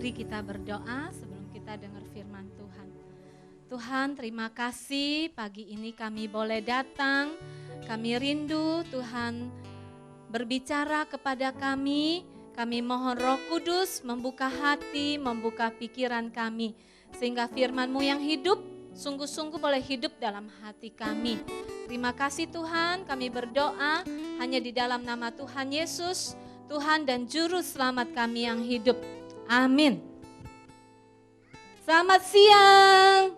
Mari kita berdoa sebelum kita dengar firman Tuhan. Tuhan, terima kasih pagi ini kami boleh datang. Kami rindu Tuhan berbicara kepada kami. Kami mohon Roh Kudus membuka hati, membuka pikiran kami. Sehingga firman-Mu yang hidup, sungguh-sungguh boleh hidup dalam hati kami. Terima kasih Tuhan, kami berdoa hanya di dalam nama Tuhan Yesus, Tuhan dan Juru Selamat kami yang hidup. Amin. Selamat siang.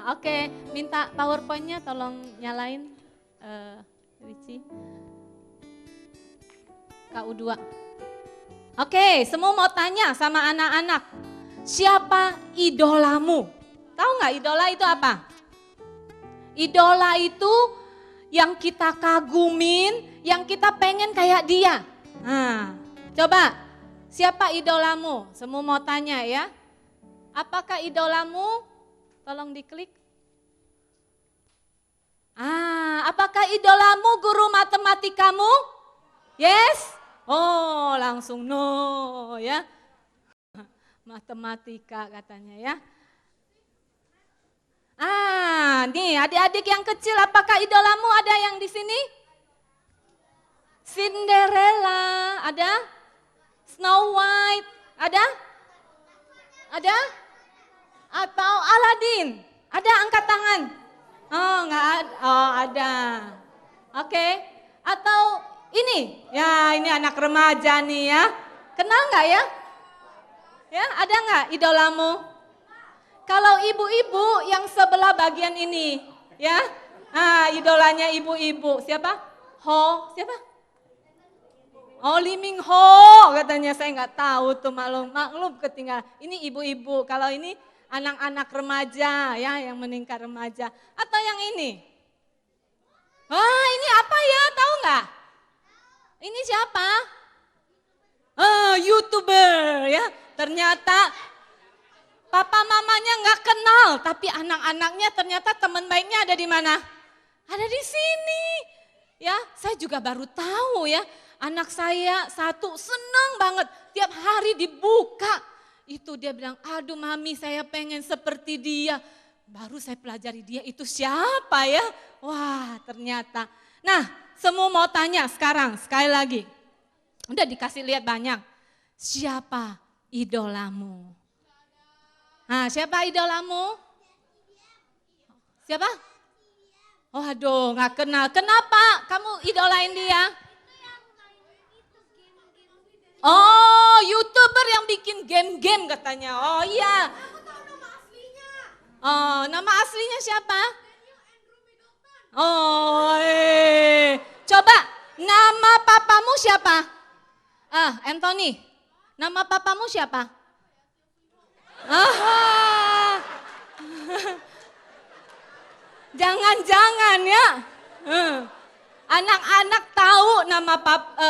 Oke. Minta PowerPoint-nya tolong nyalain, Ricci. KU2. Oke, semua mau tanya sama anak-anak. Siapa idolamu? Tahu nggak idola itu apa? Idola itu yang kita kagumin, yang kita pengen kayak dia. Coba, siapa idolamu? Semua mau tanya ya. Apakah idolamu? Tolong diklik. Apakah idolamu guru matematikamu? Yes? Oh, langsung no ya. Matematika katanya ya. Nih adik-adik yang kecil, apakah idolamu ada yang di sini? Cinderella, ada? Snow White, ada? Ada? Atau Aladdin? Ada, angkat tangan. Oh, enggak ada. Oh, ada. Oke. Atau ini? Ya, ini anak remaja nih ya. Kenal enggak ya? Ya, ada enggak idolamu? Kalau ibu-ibu yang sebelah bagian ini, ya. Idolanya ibu-ibu. Siapa? Siapa? Oh, Lee Min Ho katanya, saya nggak tahu tuh, maklum ketinggalan. Ini ibu-ibu, kalau ini anak-anak remaja ya, yang meningkat remaja. Atau yang ini? Ini apa ya, tahu nggak? Ini siapa? YouTuber ya. Ternyata papa mamanya nggak kenal, tapi anak-anaknya ternyata teman baiknya ada di mana? Ada di sini. Ya, saya juga baru tahu ya. Anak saya satu senang banget, tiap hari dibuka. Itu dia bilang, aduh mami saya pengen seperti dia. Baru saya pelajari dia itu siapa ya. Wah ternyata. Nah semua mau tanya sekarang, sekali lagi. Udah dikasih lihat banyak. Siapa idolamu? Siapa idolamu? Siapa? Oh aduh gak kenal. Kenapa kamu idolain dia? Oh, YouTuber yang bikin game-game katanya. Oh iya. Oh, nama aslinya siapa? Oh, coba nama papamu siapa? Anthony. Nama papamu siapa? Jangan-jangan ya. Anak-anak tahu nama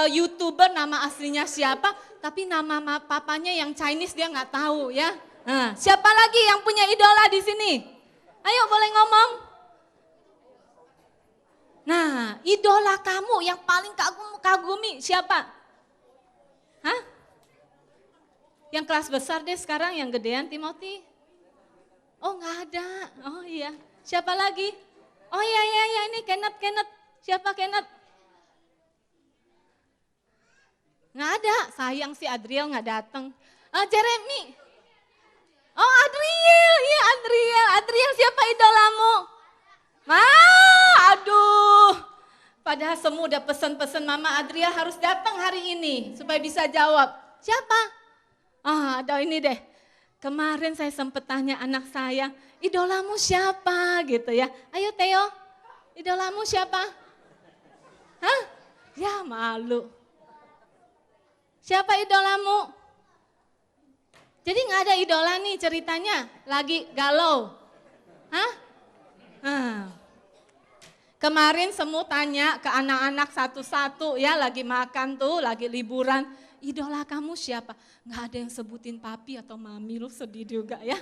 YouTuber nama aslinya siapa, tapi nama papanya yang Chinese dia nggak tahu ya. Siapa lagi yang punya idola di sini? Ayo boleh ngomong. Nah, idola kamu yang paling kagumi siapa? Yang kelas besar deh sekarang, yang gedean Timothy. Oh nggak ada. Oh iya. Siapa lagi? Oh iya ini Kenneth. Siapa Kenneth? Nggak ada, sayang si Adriel nggak datang. Jeremy. Oh Adriel, iya Adriel. Adriel siapa idolamu? Aduh. Padahal semua udah pesen-pesen Mama Adriel harus datang hari ini supaya bisa jawab. Siapa? Ada ini deh. Kemarin saya sempat tanya anak saya, idolamu siapa gitu ya. Ayo Theo, idolamu siapa? Ya malu. Siapa idolamu? Jadi nggak ada idola nih ceritanya, lagi galau. Kemarin semua tanya ke anak-anak satu-satu ya, lagi makan tuh, lagi liburan. Idola kamu siapa? Nggak ada yang sebutin papi atau mami, lu sedih juga ya.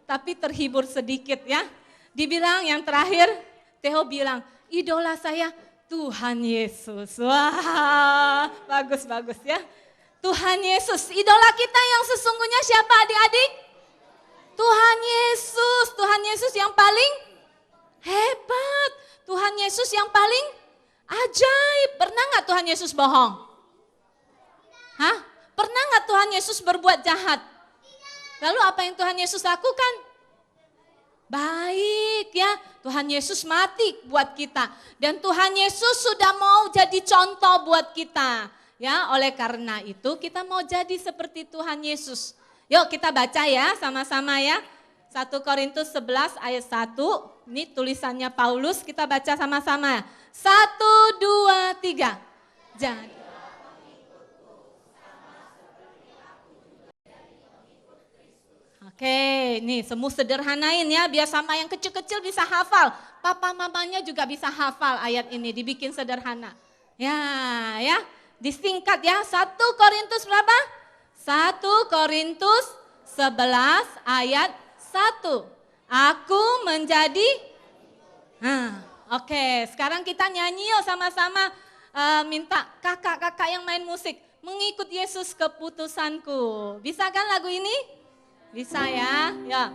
Tapi terhibur sedikit ya. Dibilang yang terakhir, Theo bilang, idola saya Tuhan Yesus. Wah, bagus ya. Tuhan Yesus. Idola kita yang sesungguhnya siapa adik-adik? Tuhan Yesus. Tuhan Yesus yang paling hebat. Tuhan Yesus yang paling ajaib. Pernah gak Tuhan Yesus bohong? Hah? Pernah gak Tuhan Yesus berbuat jahat? Lalu apa yang Tuhan Yesus lakukan? Baik ya, Tuhan Yesus mati buat kita. Dan Tuhan Yesus sudah mau jadi contoh buat kita. Ya, oleh karena itu kita mau jadi seperti Tuhan Yesus. Yuk kita baca ya sama-sama ya. 1 Korintus 11 ayat 1. Ini tulisannya Paulus, kita baca sama-sama. 1, 2, 3. Jadi. Oke, nih semua sederhanain ya, biar sama yang kecil-kecil bisa hafal. Papa mamanya juga bisa hafal ayat ini, dibikin sederhana. Ya, disingkat ya, 1 Korintus berapa? 1 Korintus 11 ayat 1. Aku menjadi, oke, sekarang kita nyanyi yuk sama-sama, minta kakak-kakak yang main musik, mengikut Yesus keputusanku. Bisa kan lagu ini? Bisa ya, ya.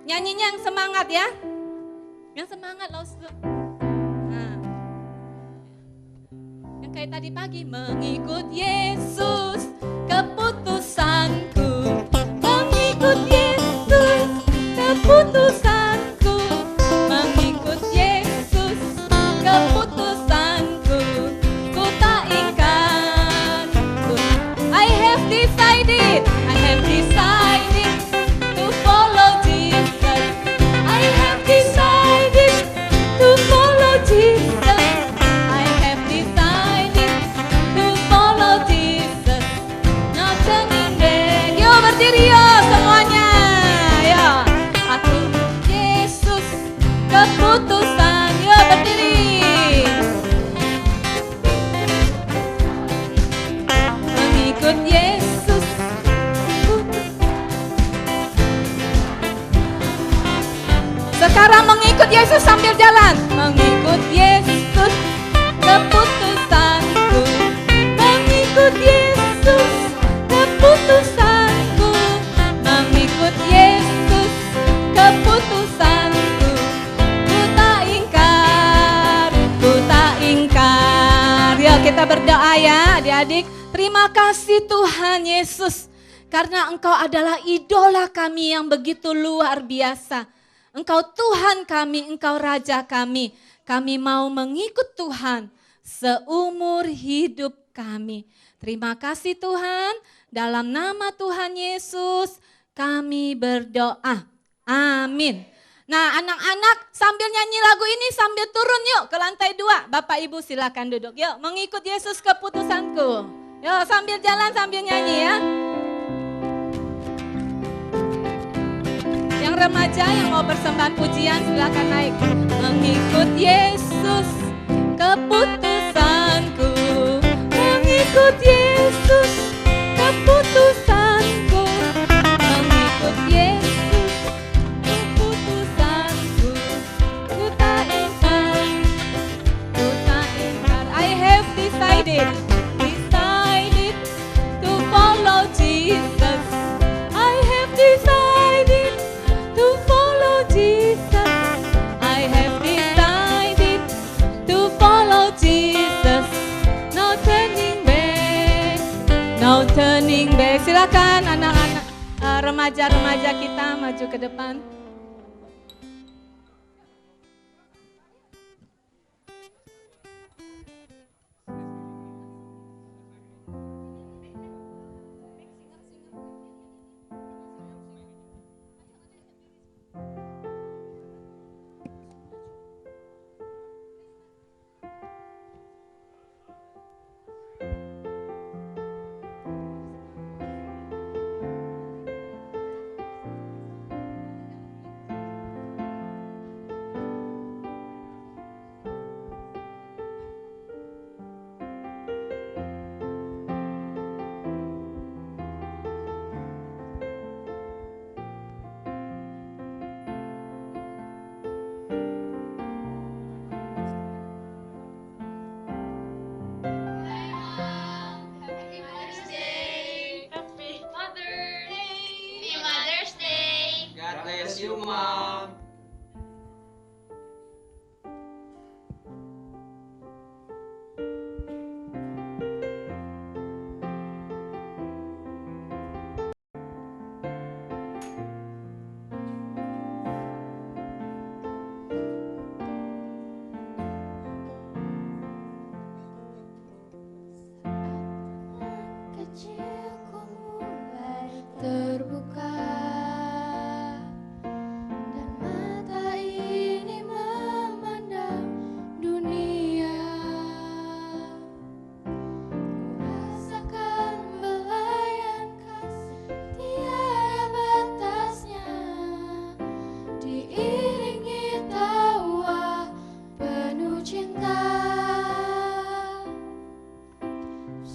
Nyanyinya yang semangat ya. Yang semangat loh. Nah. Yang kayak tadi pagi, mengikut Yesus keputusanku. Mengikut Yesus keputusanku. Mengikut Yesus keputusanku. Ku tak ingkar. I have decided. I have decided. Berdiri yo semuanya, ya. Aku Yesus keputusan, yo berdiri. Mengikut Yesus. Sekarang mengikut Yesus sambil jalan. Mengikut Yesus keputusanku. Mengikut Yesus keputusan. Mengikut Yesus keputusanku, ku tak ingkar, ku tak ingkar. Yuk kita berdoa ya adik-adik. Terima kasih Tuhan Yesus, karena Engkau adalah idola kami yang begitu luar biasa. Engkau Tuhan kami, Engkau Raja kami. Kami mau mengikut Tuhan seumur hidup kami. Terima kasih Tuhan, dalam nama Tuhan Yesus kami berdoa. Amin. Nah anak-anak sambil nyanyi lagu ini sambil turun yuk ke lantai 2. Bapak Ibu silakan duduk yuk. Mengikut Yesus keputusanku. Yuk sambil jalan sambil nyanyi ya. Yang remaja yang mau persembahan pujian silakan naik. Mengikut Yesus keputusanku. Mengikut Yesus keputusanku. Mengikut Yesus keputusanku. Ku tak ingkar, ku tak ingkar. I have decided to follow Jesus. I have decided to follow Jesus. I have decided to follow Jesus. No turning back, no turning back. Silakan anak-anak, remaja-remaja kita maju ke depan.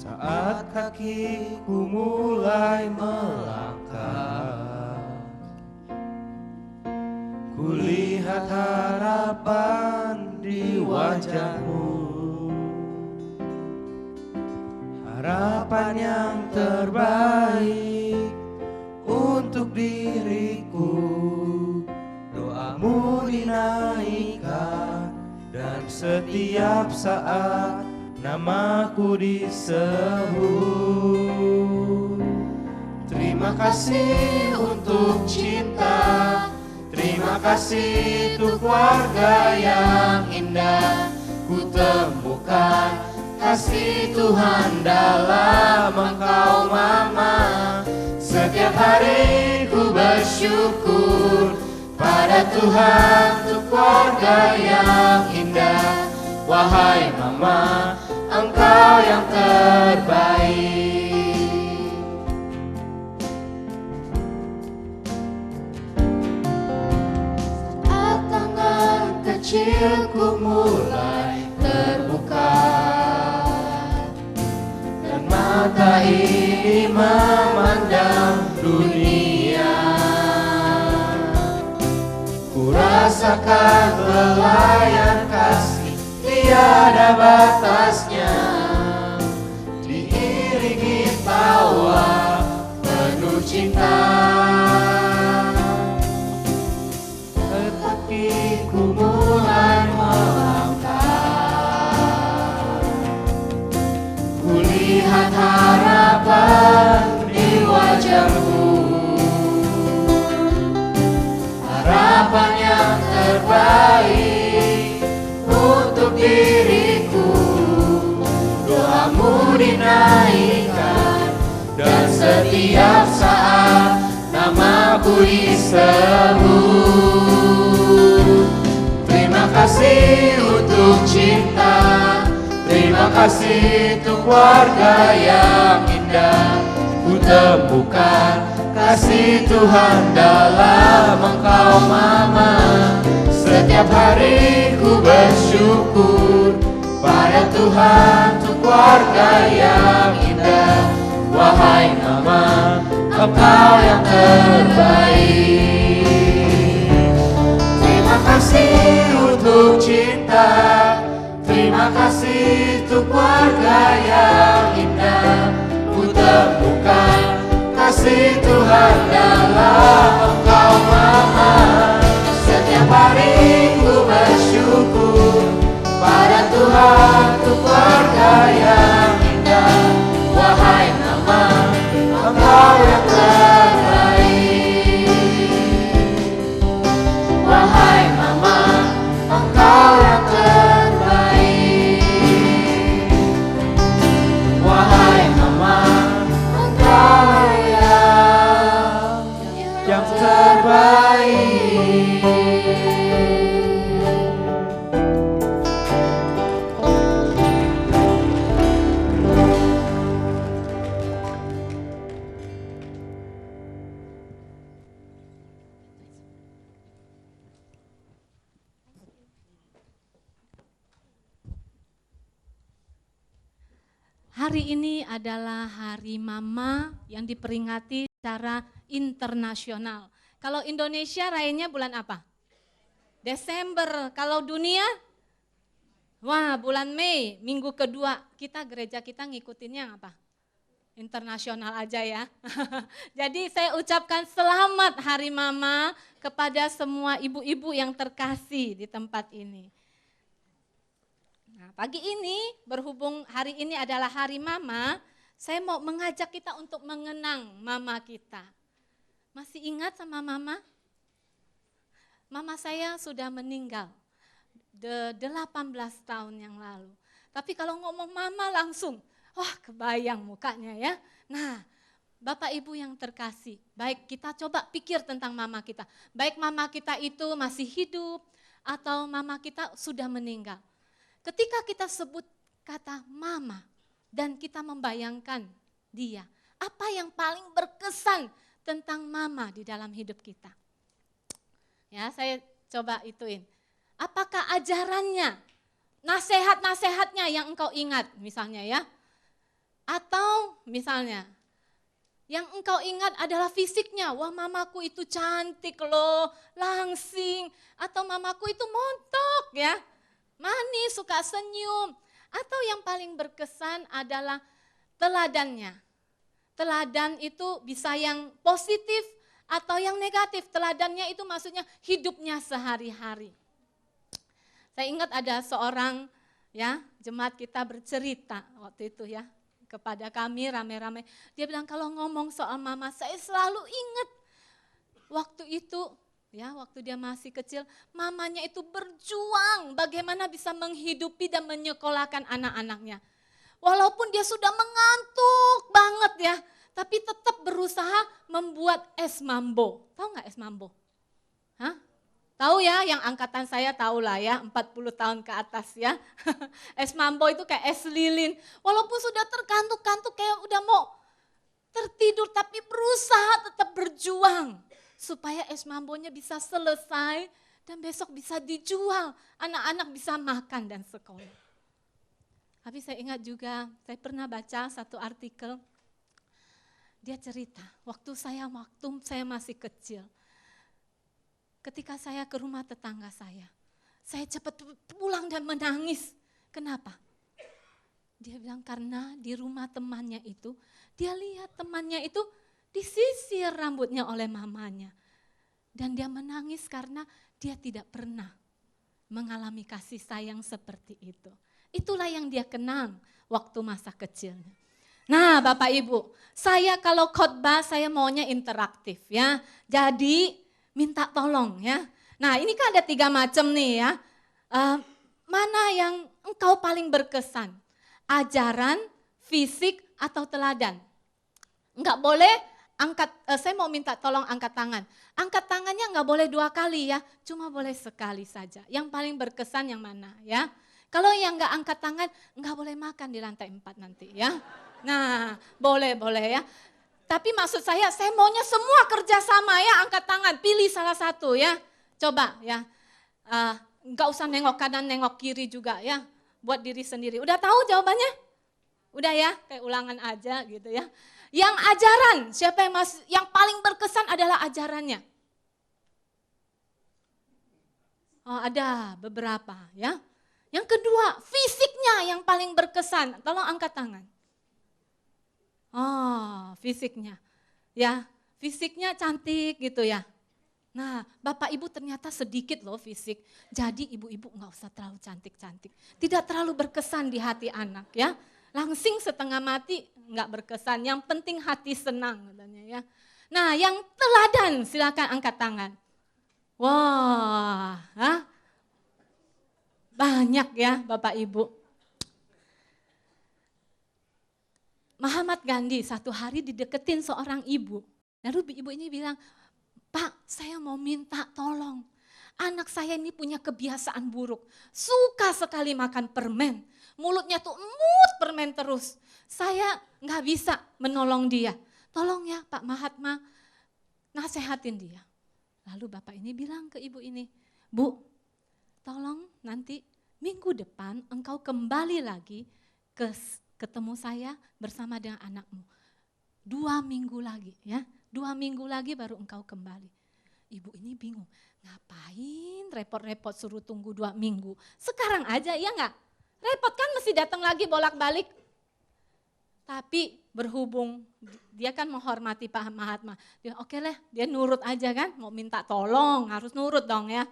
Saat kakiku mulai melangkah, kulihat harapan di wajahmu, harapan yang terbaik untuk diriku. Doamu dinaikkan dan setiap saat namaku disebut. Terima kasih untuk cinta, terima kasih untuk keluarga yang indah. Ku temukan kasih Tuhan dalam Engkau Mama. Setiap hari ku bersyukur pada Tuhan untuk keluarga yang indah. Wahai Mama, Engkau yang terbaik. Saat tangan kecilku mulai terbuka dan mata ini memandang dunia, ku rasakan belayan kasih tiada batasnya, diiringi tawa penuh cinta. Kakiku mulai melangkah, kulihat harapan di wajahmu, harapan yang terbaik untuk diriku. Doamu dinaikkan dan setiap saat namaku disebut. Terima kasih untuk cinta, terima kasih untuk keluarga yang indah. Ku temukan kasih Tuhan dalam Engkau Mama. Setiap hari ku bersyukur pada Tuhan untuk keluarga yang indah. Wahai Mama, Engkau yang terbaik. Terima kasih untuk cinta, terima kasih untuk keluarga yang indah. Ku temukan kasih Tuhan dalam Engkau Mama. Setiap hari ku bersyukur pada Tuhan untuk keluarga yang indah. Wahai Mama, Engkau yang terbaik. Wahai Mama, Engkau yang terbaik. Wahai Mama, Engkau yang terbaik. Hari ini adalah Hari Mama yang diperingati secara internasional. Kalau Indonesia rayanya bulan apa? Desember. Kalau dunia? Wah, bulan Mei, minggu kedua. Gereja kita ngikutinnya apa? Internasional aja ya. Jadi saya ucapkan selamat Hari Mama kepada semua ibu-ibu yang terkasih di tempat ini. Nah, pagi ini berhubung hari ini adalah Hari Mama, saya mau mengajak kita untuk mengenang mama kita. Masih ingat sama mama? Mama saya sudah meninggal 18 tahun yang lalu. Tapi kalau ngomong mama langsung, wah kebayang mukanya ya. Nah, Bapak Ibu yang terkasih, baik kita coba pikir tentang mama kita. Baik mama kita itu masih hidup atau mama kita sudah meninggal. Ketika kita sebut kata mama dan kita membayangkan dia, apa yang paling berkesan tentang mama di dalam hidup kita? Ya, saya coba ituin. Apakah ajarannya, nasihat-nasihatnya yang engkau ingat misalnya ya? Atau misalnya, yang engkau ingat adalah fisiknya. Wah, mamaku itu cantik loh, langsing. Atau mamaku itu montok ya, manis, suka senyum. Atau yang paling berkesan adalah teladannya. Teladan itu bisa yang positif atau yang negatif. Teladannya itu maksudnya hidupnya sehari-hari. Saya ingat ada seorang ya jemaat kita bercerita waktu itu ya kepada kami rame-rame. Dia bilang kalau ngomong soal mama saya selalu ingat waktu itu ya waktu dia masih kecil mamanya itu berjuang bagaimana bisa menghidupi dan menyekolahkan anak-anaknya. Walaupun dia sudah mengantuk banget ya, tapi tetap berusaha membuat es mambo. Tahu nggak es mambo? Hah? Tahu ya, yang angkatan saya tahu lah ya, 40 tahun ke atas ya. Es mambo itu kayak es lilin. Walaupun sudah terkantuk-kantuk kayak udah mau tertidur, tapi berusaha tetap berjuang. Supaya es mambonya bisa selesai dan besok bisa dijual. Anak-anak bisa makan dan sekolah. Tapi saya ingat juga, saya pernah baca satu artikel. Dia cerita, waktu saya masih kecil. Ketika saya ke rumah tetangga saya cepat pulang dan menangis. Kenapa? Dia bilang karena di rumah temannya itu, dia lihat temannya itu disisir rambutnya oleh mamanya. Dan dia menangis karena dia tidak pernah mengalami kasih sayang seperti itu. Itulah yang dia kenang waktu masa kecilnya. Nah Bapak Ibu, saya kalau khotbah saya maunya interaktif ya. Jadi minta tolong ya. Nah ini kan ada 3 macam nih ya. Mana yang engkau paling berkesan? Ajaran, fisik, atau teladan? Enggak boleh saya mau minta tolong angkat tangan. Angkat tangannya enggak boleh 2 kali ya, cuma boleh sekali saja. Yang paling berkesan yang mana ya? Kalau yang enggak angkat tangan, enggak boleh makan di lantai 4 nanti ya. Nah boleh ya. Tapi maksud saya maunya semua kerjasama ya, angkat tangan, pilih salah satu ya. Coba ya, enggak usah nengok kanan, nengok kiri juga ya, buat diri sendiri. Udah tahu jawabannya? Udah ya, kayak ulangan aja gitu ya. Yang ajaran, siapa yang paling berkesan adalah ajarannya? Oh ada beberapa ya. Yang kedua, fisiknya yang paling berkesan, tolong angkat tangan. Oh, fisiknya. Ya, fisiknya cantik gitu ya. Nah, Bapak Ibu ternyata sedikit loh fisik. Jadi ibu-ibu enggak usah terlalu cantik-cantik. Tidak terlalu berkesan di hati anak ya. Langsing setengah mati enggak berkesan. Yang penting hati senang katanya ya. Nah, yang teladan silakan angkat tangan. Wah, banyak ya Bapak Ibu. Mahatma Gandhi satu hari dideketin seorang ibu. Lalu ibu ini bilang, Pak saya mau minta tolong. Anak saya ini punya kebiasaan buruk. Suka sekali makan permen. Mulutnya tuh emut permen terus. Saya gak bisa menolong dia. Tolong ya Pak Mahatma, nasehatin dia. Lalu bapak ini bilang ke ibu ini, Bu, tolong nanti minggu depan engkau kembali lagi ketemu saya bersama dengan anakmu. 2 minggu lagi ya, 2 minggu lagi baru engkau kembali. Ibu ini bingung, ngapain repot-repot suruh tunggu 2 minggu. Sekarang aja ya enggak? Repot kan mesti datang lagi bolak-balik. Tapi berhubung dia kan menghormati Pak Mahatma. Dia oke lah, dia nurut aja kan, mau minta tolong harus nurut dong ya.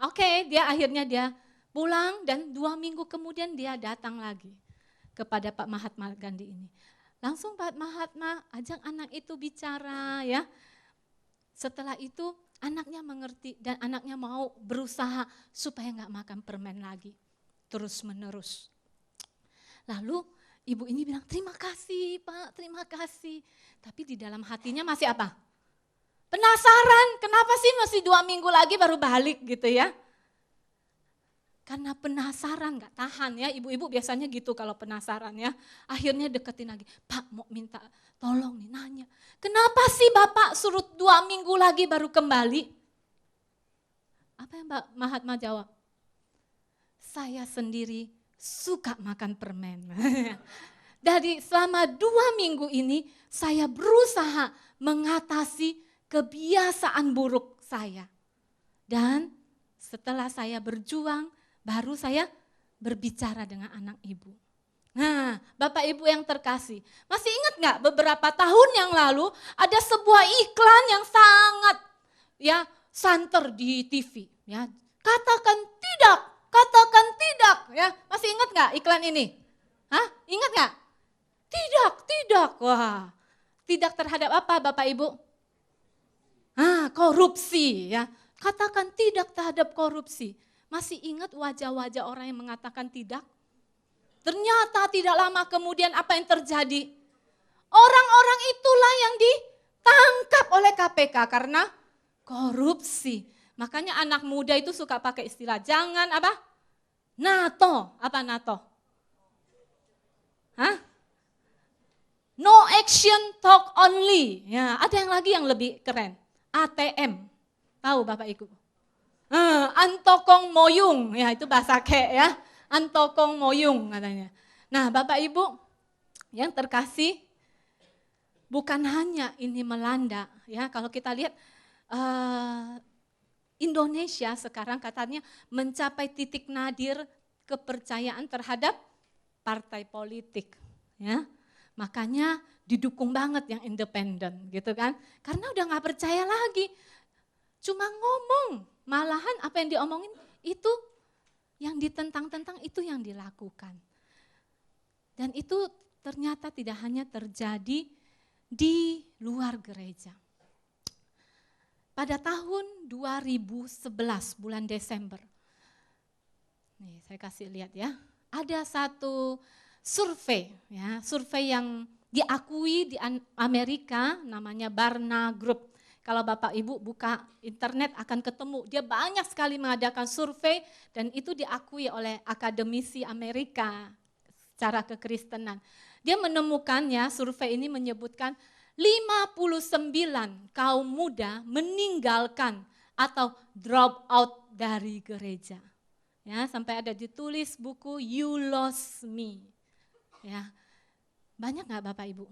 Oke, dia akhirnya dia pulang dan 2 minggu kemudian dia datang lagi kepada Pak Mahatma Gandhi ini. Langsung Pak Mahatma ajak anak itu bicara ya. Setelah itu anaknya mengerti dan anaknya mau berusaha supaya enggak makan permen lagi. Terus menerus. Lalu ibu ini bilang terima kasih Pak, terima kasih. Tapi di dalam hatinya masih apa? Penasaran, kenapa sih masih 2 minggu lagi baru balik gitu ya. Karena penasaran, gak tahan ya, ibu-ibu biasanya gitu kalau penasaran ya. Akhirnya deketin lagi, Pak mau minta tolong nih nanya. Kenapa sih Bapak suruh 2 minggu lagi baru kembali? Apa yang Mbak Mahatma jawab? Saya sendiri suka makan permen. dari selama 2 minggu ini saya berusaha mengatasi kebiasaan buruk saya. Dan setelah saya berjuang, baru saya berbicara dengan anak ibu. Nah, Bapak Ibu yang terkasih, masih ingat nggak beberapa tahun yang lalu ada sebuah iklan yang sangat santer di TV. Ya, katakan tidak, ya masih ingat nggak iklan ini? Hah? Ingat nggak? Tidak, wah, tidak terhadap apa Bapak Ibu? Korupsi ya. Katakan tidak terhadap korupsi. Masih ingat wajah-wajah orang yang mengatakan tidak? Ternyata tidak lama kemudian apa yang terjadi? Orang-orang itulah yang ditangkap oleh KPK karena korupsi. Makanya anak muda itu suka pakai istilah jangan apa? NATO. Apa NATO? No action talk only. Ya, ada yang lagi yang lebih keren. ATM. Tahu Bapak Ibu? Antokong moyung, ya itu bahasa kek ya. Antokong moyung katanya. Nah Bapak Ibu yang terkasih, bukan hanya ini melanda ya. Kalau kita lihat Indonesia sekarang katanya mencapai titik nadir kepercayaan terhadap partai politik. Ya, makanya didukung banget yang independen gitu kan. Karena udah gak percaya lagi. Cuma ngomong, malahan apa yang diomongin itu yang ditentang-tentang itu yang dilakukan. Dan itu ternyata tidak hanya terjadi di luar gereja. Pada tahun 2011 bulan Desember, nih saya kasih lihat ya, ada satu survei yang diakui di Amerika namanya Barna Group. Kalau Bapak Ibu buka internet akan ketemu, dia banyak sekali mengadakan survei dan itu diakui oleh akademisi Amerika secara kekristenan. Dia menemukannya, survei ini menyebutkan 59 kaum muda meninggalkan atau drop out dari gereja. Ya, sampai ada ditulis buku You Lost Me. Ya. Banyak enggak Bapak Ibu?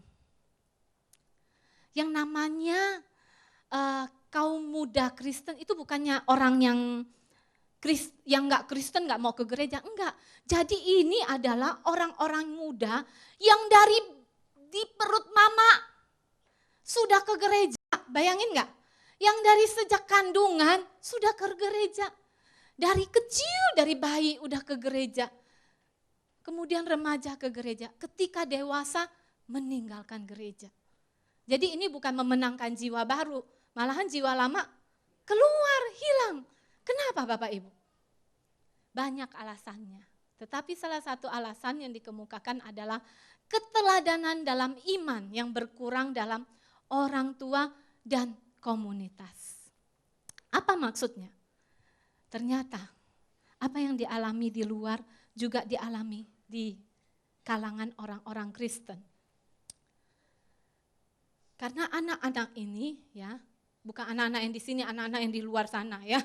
Yang namanya kaum muda Kristen itu bukannya orang yang enggak Kristen enggak mau ke gereja, enggak. Jadi ini adalah orang-orang muda yang di perut mama sudah ke gereja. Bayangin enggak? Yang dari sejak kandungan sudah ke gereja. Dari kecil, dari bayi udah ke gereja. Kemudian remaja ke gereja, ketika dewasa meninggalkan gereja. Jadi ini bukan memenangkan jiwa baru, malahan jiwa lama keluar, hilang. Kenapa Bapak Ibu? Banyak alasannya. Tetapi salah satu alasan yang dikemukakan adalah keteladanan dalam iman yang berkurang dalam orang tua dan komunitas. Apa maksudnya? Ternyata apa yang dialami di luar juga dialami di kalangan orang-orang Kristen. Karena anak-anak ini ya, bukan anak-anak yang di sini, anak-anak yang di luar sana ya.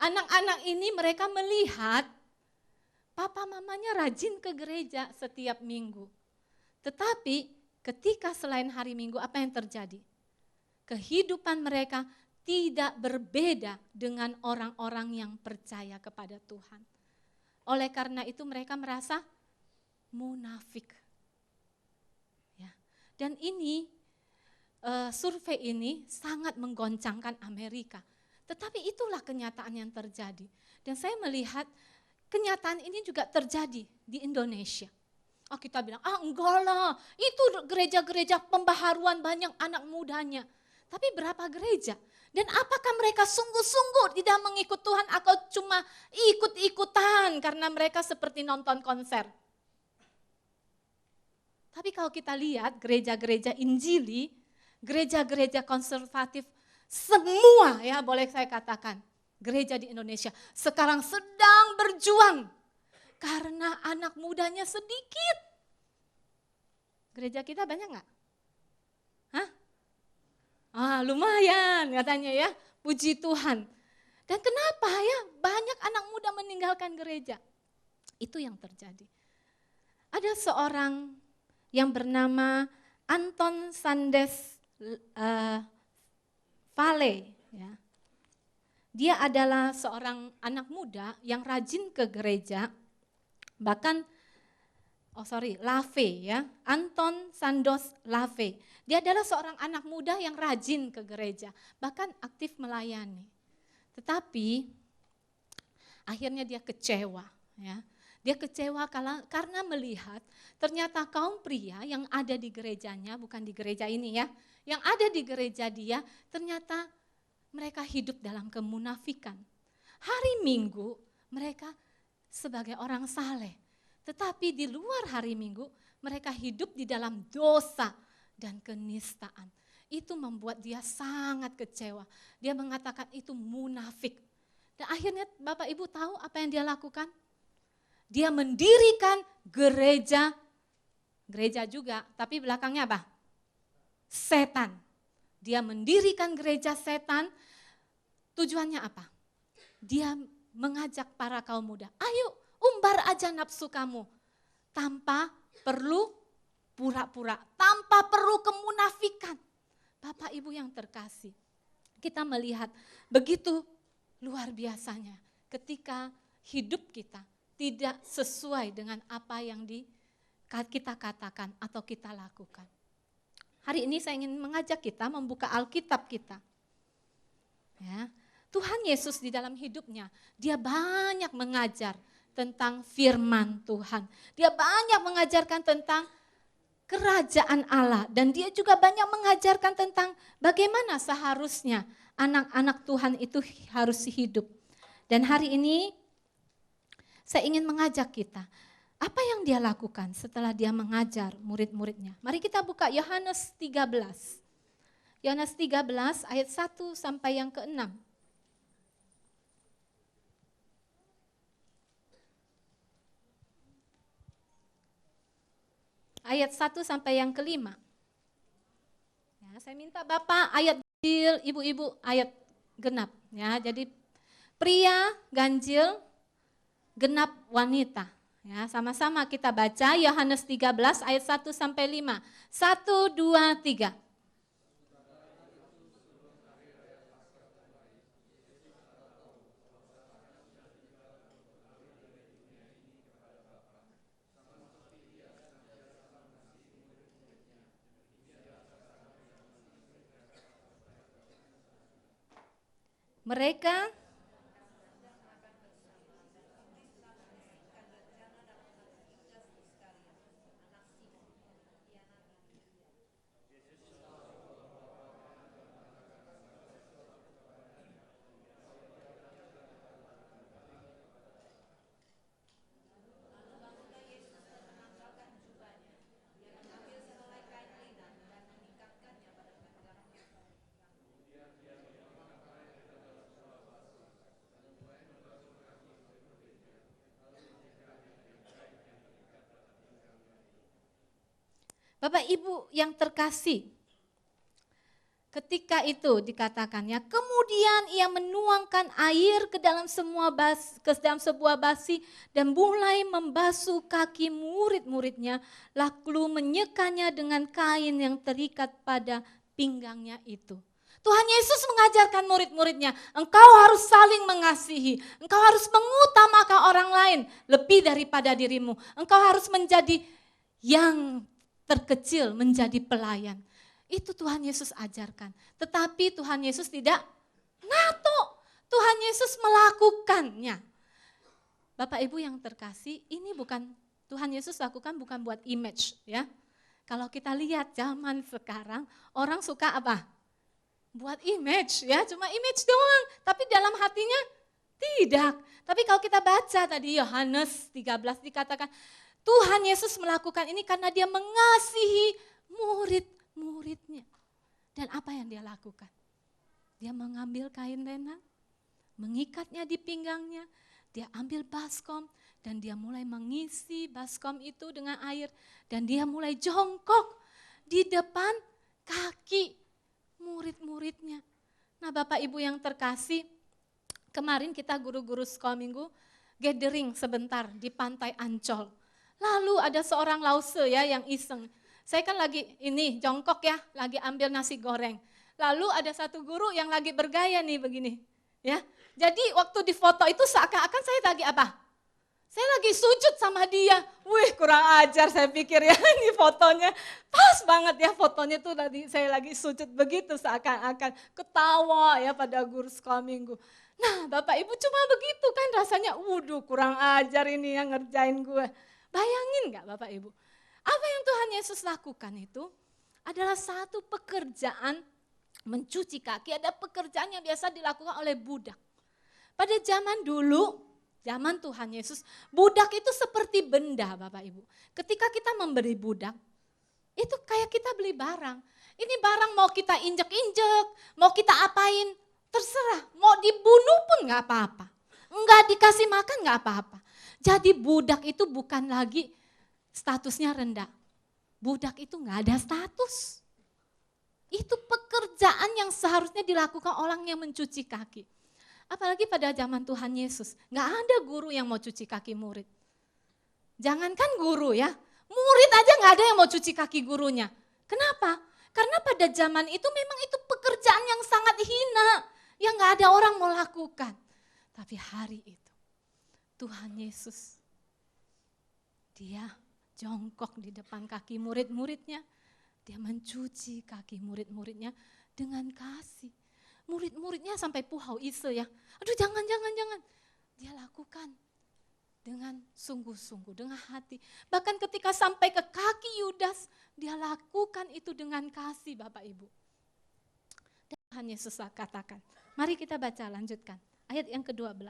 Anak-anak ini mereka melihat papa mamanya rajin ke gereja setiap minggu. Tetapi ketika selain hari Minggu apa yang terjadi? Kehidupan mereka tidak berbeda dengan orang-orang yang percaya kepada Tuhan. Oleh karena itu mereka merasa munafik. Ya. Dan ini survei ini sangat menggoncangkan Amerika. Tetapi itulah kenyataan yang terjadi. Dan saya melihat kenyataan ini juga terjadi di Indonesia. Kita bilang, enggak lah, itu gereja-gereja pembaharuan banyak anak mudanya. Tapi berapa gereja? Dan apakah mereka sungguh-sungguh tidak mengikut Tuhan atau cuma ikut-ikutan karena mereka seperti nonton konser? Tapi kalau kita lihat gereja-gereja Injili, gereja-gereja konservatif, semua ya boleh saya katakan, gereja di Indonesia sekarang sedang berjuang karena anak mudanya sedikit. Gereja kita banyak enggak? Lumayan katanya ya, puji Tuhan. Dan kenapa ya banyak anak muda meninggalkan gereja? Itu yang terjadi. Ada seorang yang bernama Anton Sandes Vale. Ya. Dia adalah seorang anak muda yang rajin ke gereja, bahkan Lave ya, Anton Sandos Lave. Dia adalah seorang anak muda yang rajin ke gereja, bahkan aktif melayani. Tetapi akhirnya dia kecewa ya. Dia kecewa karena melihat ternyata kaum pria yang ada di gerejanya, bukan di gereja ini ya, yang ada di gereja dia ternyata mereka hidup dalam kemunafikan. Hari Minggu mereka sebagai orang saleh, tetapi di luar hari Minggu mereka hidup di dalam dosa dan kenistaan. Itu membuat dia sangat kecewa. Dia mengatakan itu munafik. Dan akhirnya Bapak Ibu tahu apa yang dia lakukan? Dia mendirikan gereja juga, tapi belakangnya apa? Setan. Dia mendirikan gereja setan, tujuannya apa? Dia mengajak para kaum muda, ayo umbar aja nafsu kamu, tanpa perlu pura-pura, tanpa perlu kemunafikan. Bapak Ibu yang terkasih, kita melihat begitu luar biasanya ketika hidup kita tidak sesuai dengan apa yang kita katakan atau kita lakukan. Hari ini saya ingin mengajak kita membuka Alkitab kita. Ya, Tuhan Yesus di dalam hidupnya, dia banyak mengajar tentang firman Tuhan. Dia banyak mengajarkan tentang kerajaan Allah. Dan dia juga banyak mengajarkan tentang bagaimana seharusnya anak-anak Tuhan itu harus hidup. Dan hari ini saya ingin mengajak kita, apa yang dia lakukan setelah dia mengajar murid-muridnya. Mari kita buka Yohanes 13. Yohanes 13 ayat 1 sampai yang ke-6. Ayat 1 sampai yang ke-5. Ya, saya minta Bapak ayat ganjil, ibu-ibu ayat genap. Ya, jadi pria ganjil, genap wanita. Ya, sama-sama kita baca Yohanes 13 ayat 1 sampai 5. 1, 2, 3. Mereka Bapak Ibu yang terkasih, ketika itu dikatakannya, kemudian ia menuangkan air ke dalam sebuah basi dan mulai membasuh kaki murid-muridnya, lalu menyekanya dengan kain yang terikat pada pinggangnya itu. Tuhan Yesus mengajarkan murid-muridnya, engkau harus saling mengasihi, engkau harus mengutamakan orang lain lebih daripada dirimu, engkau harus menjadi yang terkecil, menjadi pelayan. Itu Tuhan Yesus ajarkan. Tetapi Tuhan Yesus tidak ngato. Tuhan Yesus melakukannya. Bapak Ibu yang terkasih, ini bukan Tuhan Yesus lakukan bukan buat image ya. Kalau kita lihat zaman sekarang, orang suka apa? Buat image ya, cuma image doang. Tapi dalam hatinya tidak. Tapi kalau kita baca tadi Yohanes 13 dikatakan, Tuhan Yesus melakukan ini karena dia mengasihi murid-muridnya. Dan apa yang dia lakukan? Dia mengambil kain lenan, mengikatnya di pinggangnya, dia ambil baskom dan dia mulai mengisi baskom itu dengan air. Dan dia mulai jongkok di depan kaki murid-muridnya. Nah Bapak Ibu yang terkasih, kemarin kita guru-guru sekolah minggu gathering sebentar di Pantai Ancol. Lalu ada seorang lause ya yang iseng. Saya kan lagi ini jongkok ya, lagi ambil nasi goreng. Lalu ada satu guru yang lagi bergaya nih begini. Ya. Jadi waktu di foto itu seakan-akan saya lagi apa? Saya lagi sujud sama dia. Wih, kurang ajar saya pikir ya, ini fotonya. Pas banget ya fotonya tuh tadi saya lagi sujud begitu seakan-akan ketawa ya pada guru sekolah minggu. Nah, Bapak Ibu cuma begitu kan rasanya, waduh kurang ajar ini yang ngerjain gue. Bayangin gak Bapak Ibu? Apa yang Tuhan Yesus lakukan itu adalah satu pekerjaan mencuci kaki, ada pekerjaan yang biasa dilakukan oleh budak. Pada zaman dulu, zaman Tuhan Yesus, budak itu seperti benda Bapak Ibu. Ketika kita memberi budak, itu kayak kita beli barang. Ini barang mau kita injek-injek, mau kita apain, terserah. Mau dibunuh pun gak apa-apa. Enggak dikasih makan gak apa-apa. Jadi budak itu bukan lagi statusnya rendah. Budak itu gak ada status. Itu pekerjaan yang seharusnya dilakukan orang yang mencuci kaki. Apalagi pada zaman Tuhan Yesus, gak ada guru yang mau cuci kaki murid. Jangankan guru ya, murid aja gak ada yang mau cuci kaki gurunya. Kenapa? Karena pada zaman itu memang itu pekerjaan yang sangat hina, yang gak ada orang mau lakukan. Tapi hari itu, Tuhan Yesus, dia jongkok di depan kaki murid-muridnya. Dia mencuci kaki murid-muridnya dengan kasih. Murid-muridnya sampai puhau ise ya. Aduh jangan. Dia lakukan dengan sungguh-sungguh, dengan hati. Bahkan ketika sampai ke kaki Yudas, dia lakukan itu dengan kasih Bapak Ibu. Dan Tuhan Yesus katakan, mari kita baca lanjutkan. Ayat yang ke-12.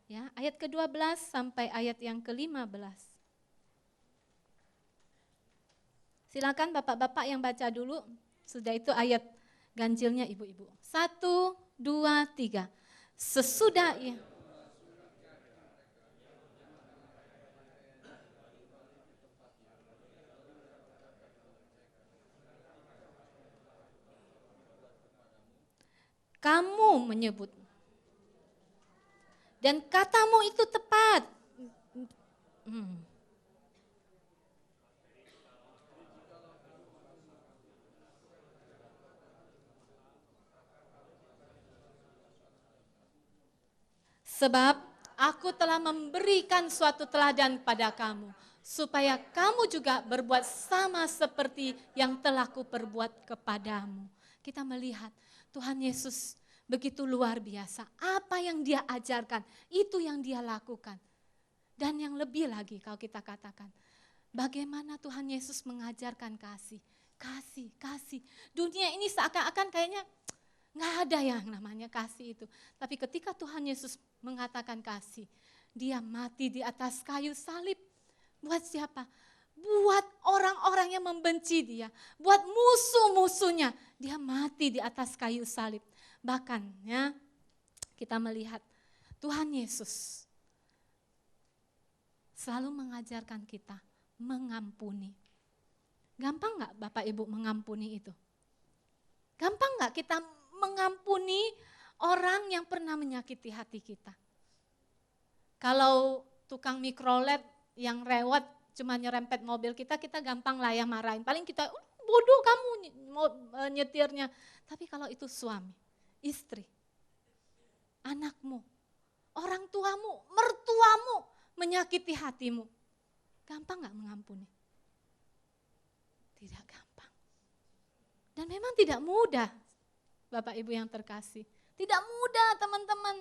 Ya, ayat ke-12 sampai ayat yang ke-15. Silakan bapak-bapak yang baca dulu, sudah itu ayat ganjilnya ibu-ibu. 1, 2, 3. Sesudah ia. Kamu menyebut. Dan katamu itu tepat. Sebab aku telah memberikan suatu teladan pada kamu, supaya kamu juga berbuat sama seperti yang telah kuperbuat kepadamu. Kita melihat Tuhan Yesus begitu luar biasa. Apa yang dia ajarkan, itu yang dia lakukan. Dan yang lebih lagi kalau kita katakan, bagaimana Tuhan Yesus mengajarkan kasih. Kasih. Dunia ini seakan-akan kayaknya nggak ada yang namanya kasih itu. Tapi ketika Tuhan Yesus mengatakan kasih, dia mati di atas kayu salib. Buat siapa? Buat orang-orang yang membenci dia. Buat musuh-musuhnya. Dia mati di atas kayu salib. Bahkan ya, kita melihat Tuhan Yesus selalu mengajarkan kita mengampuni. Gampang nggak Bapak Ibu mengampuni itu? Gampang nggak kita mengampuni orang yang pernah menyakiti hati kita? Kalau tukang mikrolet yang rewat cuma nyerempet mobil kita gampang lah ya marahin. Paling kita, bodoh kamu nyetirnya. Tapi kalau itu suami, istri, anakmu, orang tuamu, mertuamu menyakiti hatimu, gampang gak mengampuni? Tidak gampang. Dan memang tidak mudah, Bapak Ibu yang terkasih. Tidak mudah teman-teman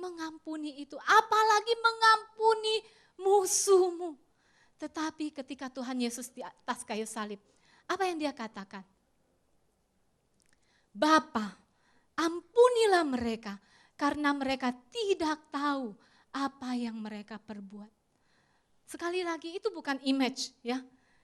mengampuni itu, apalagi mengampuni musuhmu. Tetapi ketika Tuhan Yesus di atas kayu salib, apa yang dia katakan? Bapa, ampunilah mereka karena mereka tidak tahu apa yang mereka perbuat. Sekali lagi itu bukan image ya.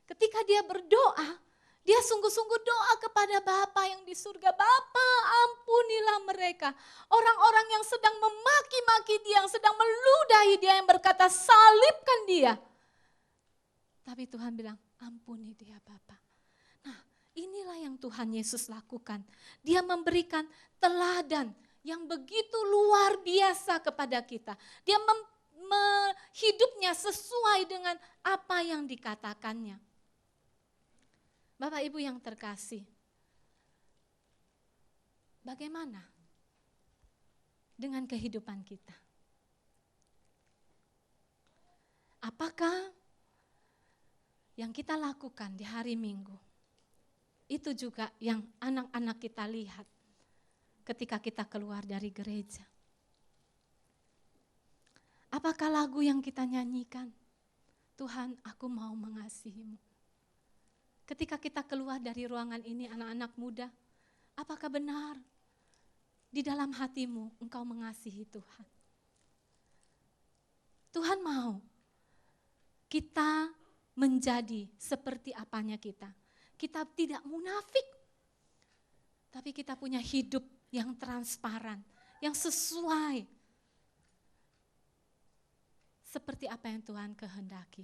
Ketika dia berdoa, dia sungguh-sungguh doa kepada Bapa yang di surga. Bapa, ampunilah mereka. Orang-orang yang sedang memaki-maki dia, yang sedang meludahi dia, yang berkata salibkan dia. Tapi Tuhan bilang, ampuni dia Bapa. Nah, inilah yang Tuhan Yesus lakukan. Dia memberikan teladan yang begitu luar biasa kepada kita. Dia hidupnya sesuai dengan apa yang dikatakannya. Bapak Ibu yang terkasih, bagaimana dengan kehidupan kita? Apakah yang kita lakukan di hari Minggu itu juga yang anak-anak kita lihat ketika kita keluar dari gereja? Apakah lagu yang kita nyanyikan, Tuhan aku mau mengasihimu? Ketika kita keluar dari ruangan ini anak-anak muda, apakah benar di dalam hatimu engkau mengasihi Tuhan? Tuhan mau kita menjadi seperti apanya kita. Kita tidak munafik, tapi kita punya hidup yang transparan, yang sesuai seperti apa yang Tuhan kehendaki.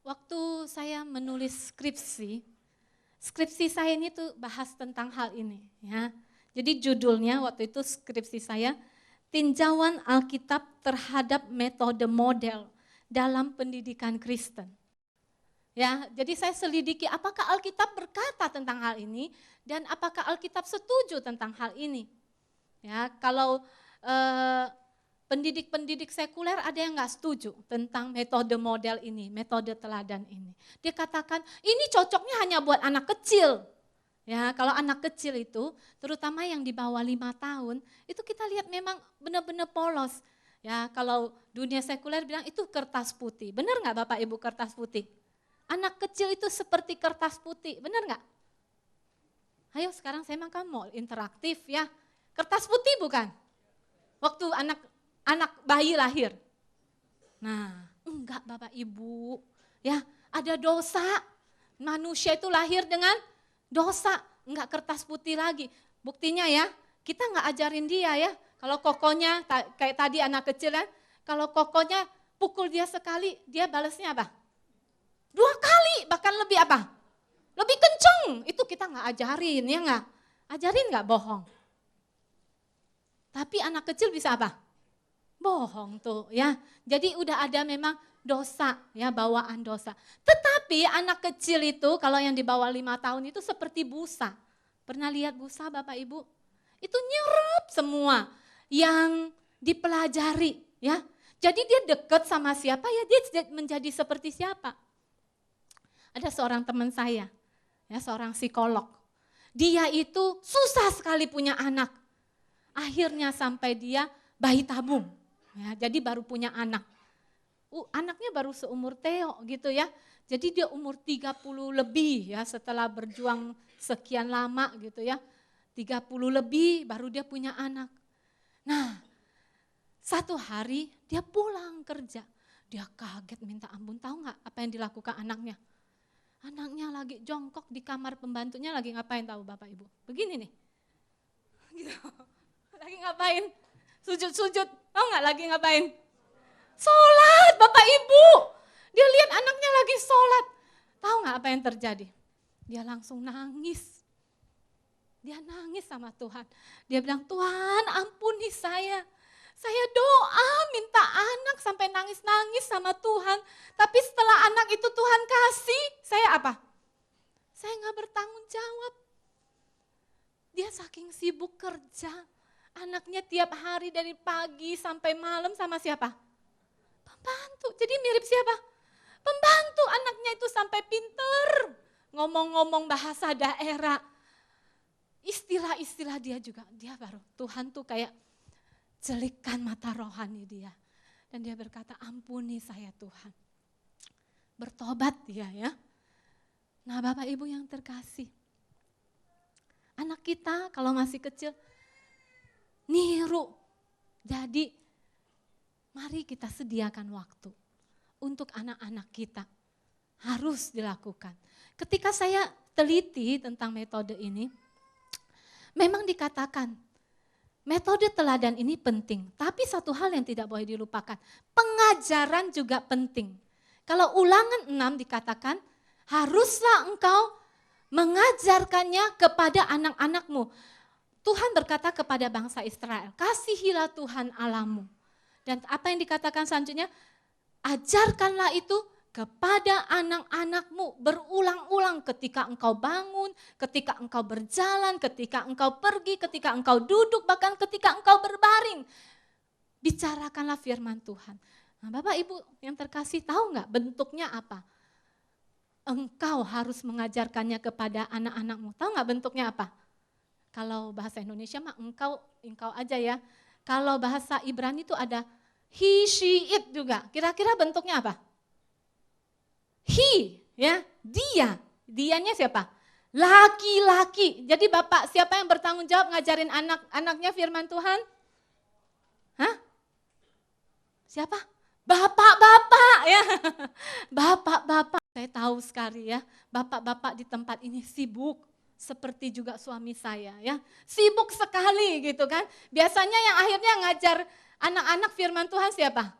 Waktu saya menulis skripsi saya ini tuh bahas tentang hal ini. Ya. Jadi judulnya waktu itu skripsi saya, Tinjauan Alkitab terhadap metode model dalam pendidikan Kristen. Ya, jadi saya selidiki apakah Alkitab berkata tentang hal ini dan apakah Alkitab setuju tentang hal ini. Ya, kalau pendidik-pendidik sekuler ada yang nggak setuju tentang metode model ini, metode teladan ini. Dia katakan ini cocoknya hanya buat anak kecil. Ya, kalau anak kecil itu, terutama yang di bawah 5 tahun, itu kita lihat memang benar-benar polos. Ya, kalau dunia sekuler bilang itu kertas putih. Benar nggak Bapak Ibu kertas putih? Anak kecil itu seperti kertas putih, benar nggak? Ayo sekarang saya makan mau interaktif ya. Kertas putih bukan? Waktu anak bayi lahir. Nah, enggak Bapak Ibu. Ya, ada dosa. Manusia itu lahir dengan dosa, enggak kertas putih lagi. Buktinya ya, kita enggak ajarin dia ya. Kalau kokonya kayak tadi anak kecil kan, kalau kokonya pukul dia sekali, dia balasnya apa? 2 kali, bahkan lebih apa? Lebih kenceng. Itu kita enggak ajarin ya enggak? Ajarin enggak bohong? Tapi anak kecil bisa apa? Bohong tuh ya. Jadi udah ada memang dosa ya, bawaan dosa. Tetapi anak kecil itu kalau yang di bawah 5 tahun itu seperti busa. Pernah lihat busa Bapak Ibu? Itu nyerap semua yang dipelajari ya. Jadi dia dekat sama siapa ya dia menjadi seperti siapa. Ada seorang teman saya ya, seorang psikolog. Dia itu susah sekali punya anak. Akhirnya sampai dia bayi tabung. Ya, jadi baru punya anak. Anaknya baru seumur Theo gitu ya. Jadi dia umur 30 lebih ya setelah berjuang sekian lama gitu ya. 30 lebih baru dia punya anak. Nah, satu hari dia pulang kerja. Dia kaget minta ampun, tahu nggak apa yang dilakukan anaknya? Anaknya lagi jongkok di kamar pembantunya lagi ngapain tahu Bapak Ibu? Begini nih. Gitu. Lagi ngapain? Sujud-sujud, tahu nggak lagi ngapain? Sholat Bapak Ibu. Dia lihat anaknya lagi sholat. Tahu nggak apa yang terjadi? Dia langsung nangis. Dia nangis sama Tuhan. Dia bilang, Tuhan ampuni saya. Saya doa minta anak sampai nangis-nangis sama Tuhan. Tapi setelah anak itu Tuhan kasih, saya apa? Saya nggak bertanggung jawab. Dia saking sibuk kerja. Anaknya tiap hari dari pagi sampai malam sama siapa? Pembantu. Jadi mirip siapa? Pembantu. Anaknya itu sampai pinter. Ngomong-ngomong bahasa daerah. Istilah-istilah dia juga. Dia baru, Tuhan tuh kayak jelikan mata rohani dia. Dan dia berkata, ampuni saya Tuhan. Bertobat dia ya. Nah Bapak Ibu yang terkasih. Anak kita kalau masih kecil, niru. Jadi mari kita sediakan waktu untuk anak-anak kita. Harus dilakukan. Ketika saya teliti tentang metode ini, memang dikatakan metode teladan ini penting. Tapi satu hal yang tidak boleh dilupakan, pengajaran juga penting. Kalau Ulangan 6 dikatakan, haruslah engkau mengajarkannya kepada anak-anakmu. Tuhan berkata kepada bangsa Israel, kasihilah Tuhan Allahmu. Dan apa yang dikatakan selanjutnya? Ajarkanlah itu kepada anak-anakmu berulang-ulang ketika engkau bangun, ketika engkau berjalan, ketika engkau pergi, ketika engkau duduk, bahkan ketika engkau berbaring. Bicarakanlah firman Tuhan. Nah, Bapak Ibu yang terkasih, tahu nggak bentuknya apa? Engkau harus mengajarkannya kepada anak-anakmu. Tahu nggak bentuknya apa? Kalau bahasa Indonesia mah engkau aja ya. Kalau bahasa Ibrani itu ada he, she, it juga. Kira-kira bentuknya apa? He, ya, dia. Dianya siapa? Laki-laki. Jadi Bapak siapa yang bertanggung jawab ngajarin anak-anaknya firman Tuhan? Hah? Siapa? Bapak-bapak ya. Bapak-bapak. Saya tahu sekali ya, bapak-bapak di tempat ini sibuk. Seperti juga suami saya ya. Sibuk sekali gitu kan. Biasanya yang akhirnya ngajar anak-anak firman Tuhan siapa?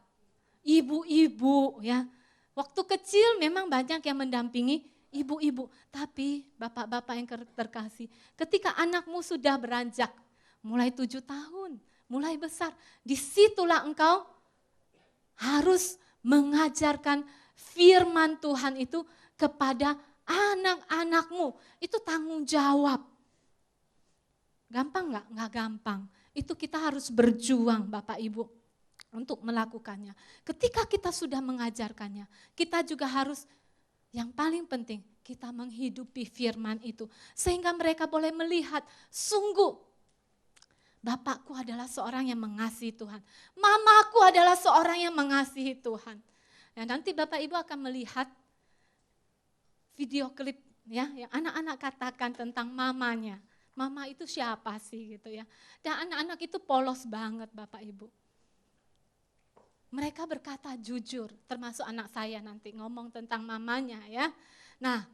Ibu-ibu ya. Waktu kecil memang banyak yang mendampingi ibu-ibu. Tapi bapak-bapak yang terkasih, ketika anakmu sudah beranjak, mulai 7 tahun, mulai besar, disitulah engkau harus mengajarkan firman Tuhan itu kepada anak-anakmu. Itu tanggung jawab. Gampang nggak? Nggak gampang. Itu kita harus berjuang Bapak Ibu untuk melakukannya. Ketika kita sudah mengajarkannya, kita juga harus, yang paling penting, kita menghidupi firman itu. Sehingga mereka boleh melihat, sungguh bapakku adalah seorang yang mengasihi Tuhan. Mamaku adalah seorang yang mengasihi Tuhan. Nah, nanti Bapak Ibu akan melihat video klip ya, yang anak-anak katakan tentang mamanya. Mama itu siapa sih gitu ya. Dan anak-anak itu polos banget Bapak Ibu. Mereka berkata jujur, termasuk anak saya nanti ngomong tentang mamanya ya. Nah,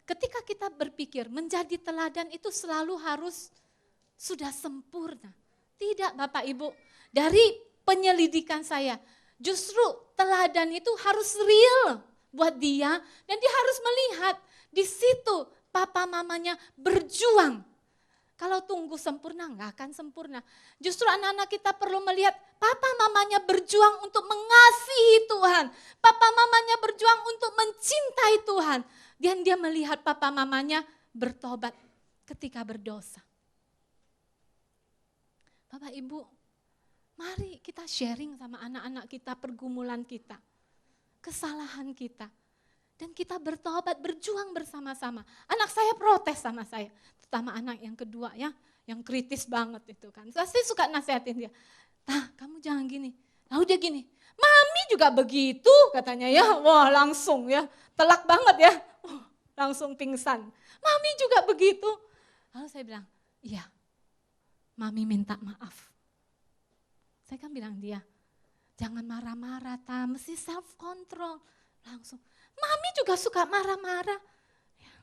ketika kita berpikir menjadi teladan itu selalu harus sudah sempurna. Tidak Bapak Ibu, dari penyelidikan saya, justru teladan itu harus real buat dia dan dia harus melihat di situ papa mamanya berjuang. Kalau tunggu sempurna, nggak akan sempurna. Justru anak-anak kita perlu melihat papa mamanya berjuang untuk mengasihi Tuhan. Papa mamanya berjuang untuk mencintai Tuhan. Dan dia melihat papa mamanya bertobat ketika berdosa. Bapak Ibu, mari kita sharing sama anak-anak kita pergumulan kita. Kesalahan kita. Dan kita bertobat, berjuang bersama-sama. Anak saya protes sama saya. Terutama anak yang kedua ya, yang kritis banget itu kan. Saya suka nasihatin dia. Nah, kamu jangan gini. Lalu dia gini, mami juga begitu katanya ya. Wah langsung ya, telak banget ya. Langsung pingsan. Mami juga begitu. Lalu saya bilang, iya, mami minta maaf. Saya kan bilang dia, jangan marah-marah, mesti self control. Langsung, mami juga suka marah-marah. Ya.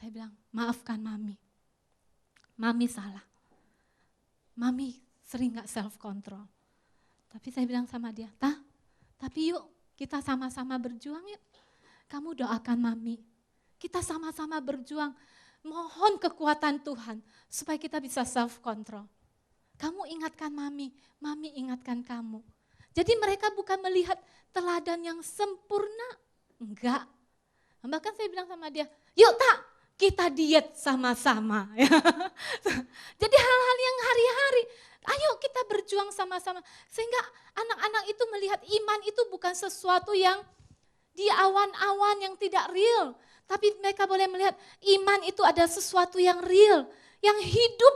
Saya bilang, maafkan mami. Mami salah. Mami sering gak self control. Tapi saya bilang sama dia, tapi yuk kita sama-sama berjuang yuk. Kamu doakan mami. Kita sama-sama berjuang. Mohon kekuatan Tuhan supaya kita bisa self control. Kamu ingatkan mami, mami ingatkan kamu. Jadi mereka bukan melihat teladan yang sempurna, enggak. Bahkan saya bilang sama dia, yuk kita diet sama-sama. Jadi hal-hal yang hari-hari, ayo kita berjuang sama-sama. Sehingga anak-anak itu melihat iman itu bukan sesuatu yang di awan-awan yang tidak real. Tapi mereka boleh melihat iman itu ada sesuatu yang real, yang hidup.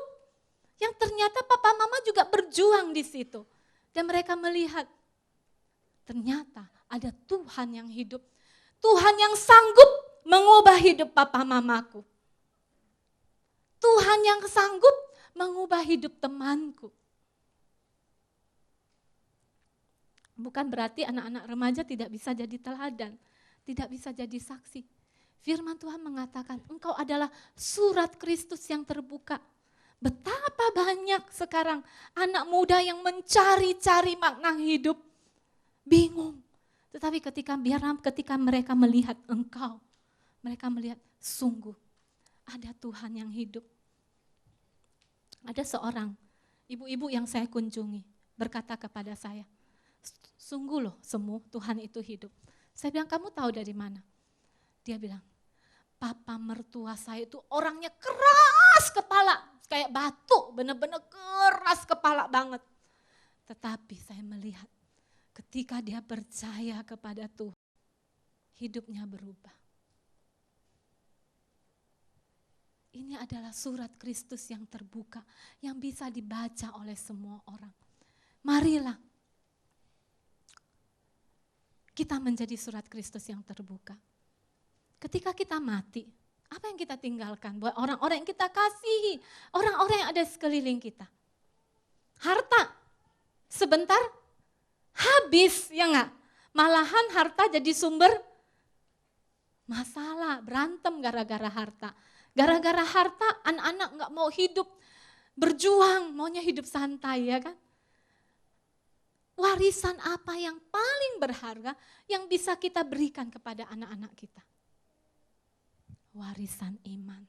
Yang ternyata papa mama juga berjuang di situ. Dan mereka melihat ternyata ada Tuhan yang hidup. Tuhan yang sanggup mengubah hidup papa mamaku. Tuhan yang sanggup mengubah hidup temanku. Bukan berarti anak-anak remaja tidak bisa jadi teladan, tidak bisa jadi saksi. Firman Tuhan mengatakan engkau adalah surat Kristus yang terbuka. Betapa banyak sekarang anak muda yang mencari-cari makna hidup. Bingung. Tetapi ketika mereka melihat engkau, mereka melihat sungguh ada Tuhan yang hidup. Ada seorang ibu-ibu yang saya kunjungi berkata kepada saya, sungguh loh Semu, Tuhan itu hidup. Saya bilang, kamu tahu dari mana? Dia bilang, papa mertua saya itu orangnya keras kepala, kayak batu, benar-benar keras kepala banget. Tetapi saya melihat ketika dia percaya kepada Tuhan, hidupnya berubah. Ini adalah surat Kristus yang terbuka, yang bisa dibaca oleh semua orang. Marilah kita menjadi surat Kristus yang terbuka. Ketika kita mati, apa yang kita tinggalkan buat orang-orang yang kita kasihi, orang-orang yang ada di sekeliling kita? Harta, sebentar habis, ya enggak? Malahan harta jadi sumber masalah, berantem gara-gara harta. Gara-gara harta anak-anak enggak mau hidup berjuang, maunya hidup santai, ya kan? Warisan apa yang paling berharga yang bisa kita berikan kepada anak-anak kita? Warisan iman.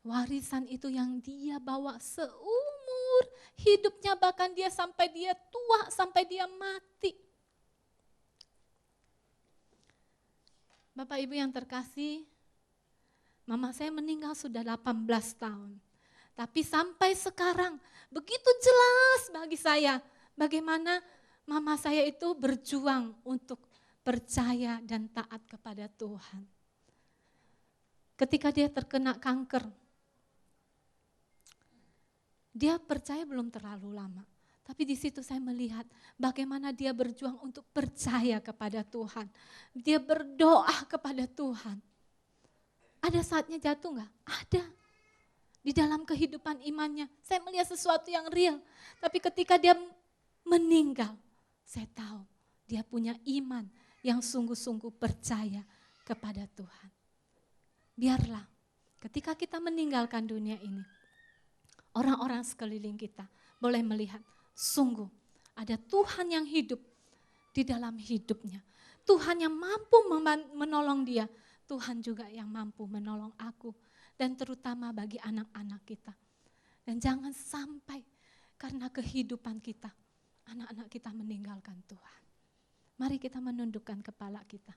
Warisan itu yang dia bawa seumur hidupnya, bahkan dia sampai dia tua, sampai dia mati. Bapak Ibu yang terkasih, mama saya meninggal sudah 18 tahun. Tapi sampai sekarang begitu jelas bagi saya bagaimana mama saya itu berjuang untuk percaya dan taat kepada Tuhan. Ketika dia terkena kanker, dia percaya belum terlalu lama. Tapi di situ saya melihat bagaimana dia berjuang untuk percaya kepada Tuhan. Dia berdoa kepada Tuhan. Ada saatnya jatuh enggak? Ada. Di dalam kehidupan imannya, saya melihat sesuatu yang real. Tapi ketika dia meninggal, saya tahu dia punya iman yang sungguh-sungguh percaya kepada Tuhan. Biarlah ketika kita meninggalkan dunia ini, orang-orang sekeliling kita boleh melihat sungguh ada Tuhan yang hidup di dalam hidupnya. Tuhan yang mampu menolong dia, Tuhan juga yang mampu menolong aku dan terutama bagi anak-anak kita. Dan jangan sampai karena kehidupan kita, anak-anak kita meninggalkan Tuhan. Mari kita menundukkan kepala kita.